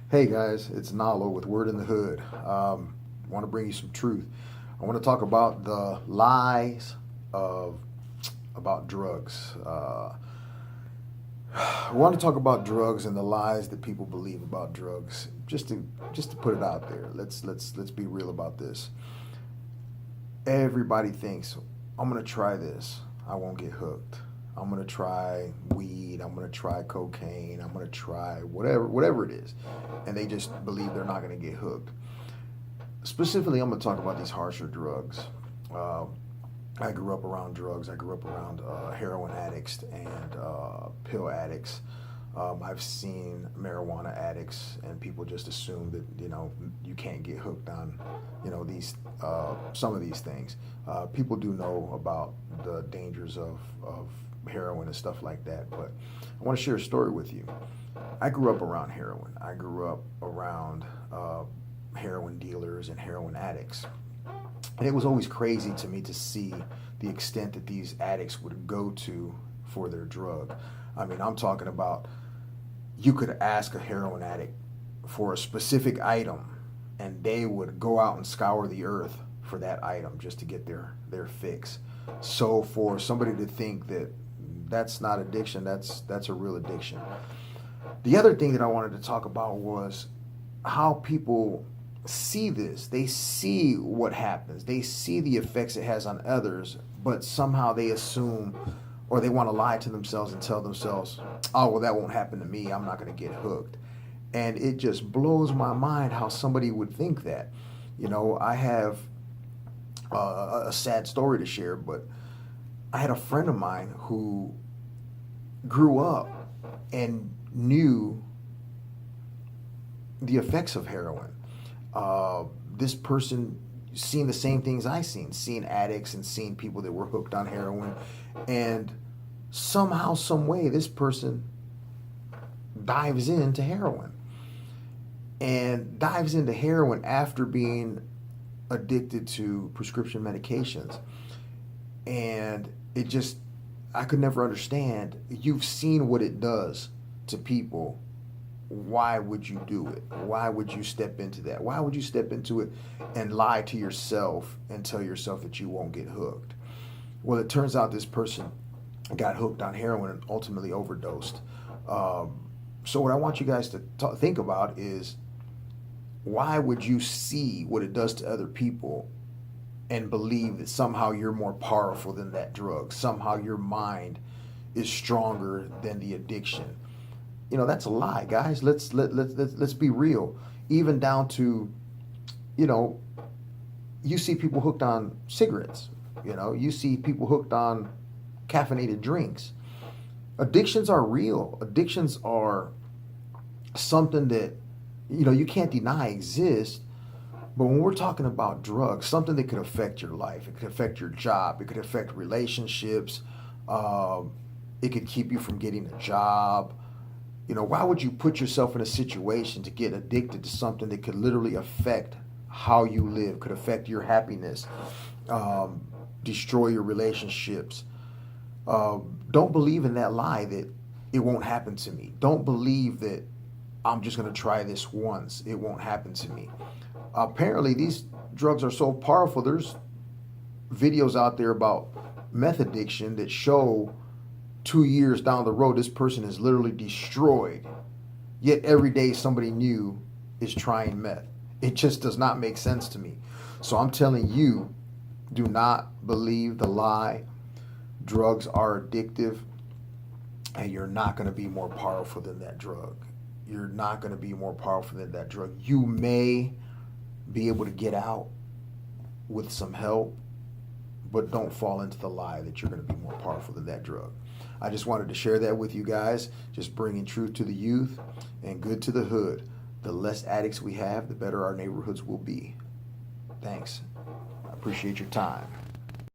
Hey guys, it's Nalo with Word in the Hood. Want to bring you some truth. I want to talk about the lies of about drugs. I want to talk about drugs and the lies that people believe about drugs. Just to put it out there. Let's be real about this. Everybody thinks I'm gonna try this. I won't get hooked. I'm gonna try weed. I'm gonna try cocaine. I'm gonna try whatever it is, and they just believe they're not gonna get hooked. Specifically, I'm gonna talk about these harsher drugs. Uh, I grew up around drugs. I grew up around heroin addicts and pill addicts. I've seen marijuana addicts, and people just assume that you can't get hooked on these some of these things. People do know about the dangers of heroin and stuff like that, but I want to share a story with you. I grew up around heroin. I grew up around heroin dealers and heroin addicts. And it was always crazy to me to see the extent that these addicts would go to for their drug. I mean, I'm talking about you could ask a heroin addict for a specific item, and they would go out and scour the earth for that item just to get their fix. So for somebody to think that that's not addiction, that's a real addiction. The other thing that I wanted to talk about was how people see this. They see what happens. They see the effects it has on others, but somehow they assume or they want to lie to themselves and tell themselves, oh, well, that won't happen to me. I'm not going to get hooked. And it just blows my mind how somebody would think that. I have a sad story to share, but I had a friend of mine who grew up and knew the effects of heroin. This person seen the same things I seen addicts and seen people that were hooked on heroin, and somehow, some way, this person dives into heroin after being addicted to prescription medications. And it just, I could never understand. You've seen what it does to people. Why would you do it? Why would you step into that? Why would you step into it and lie to yourself and tell yourself that you won't get hooked? Well, it turns out this person got hooked on heroin and ultimately overdosed. So what I want you guys to think about is, why would you see what it does to other people and believe that somehow you're more powerful than that drug? Somehow your mind is stronger than the addiction. That's a lie, guys. Let's be real. Even down to, you see people hooked on cigarettes. You see people hooked on caffeinated drinks. Addictions are real. Addictions are something that you can't deny exists. But when we're talking about drugs, something that could affect your life, it could affect your job, it could affect relationships, it could keep you from getting a job. Why would you put yourself in a situation to get addicted to something that could literally affect how you live, could affect your happiness, destroy your relationships? Don't believe in that lie that it won't happen to me. Don't believe that I'm just going to try this once, it won't happen to me. Apparently, these drugs are so powerful. There's videos out there about meth addiction that show 2 years down the road, this person is literally destroyed. Yet every day somebody new is trying meth. It just does not make sense to me. So I'm telling you, do not believe the lie. Drugs are addictive, and you're not going to be more powerful than that drug. You're not going to be more powerful than that drug. You may be able to get out with some help, but don't fall into the lie that you're going to be more powerful than that drug. I just wanted to share that with you guys, just bringing truth to the youth and good to the hood. The less addicts we have, the better our neighborhoods will be. Thanks. I appreciate your time.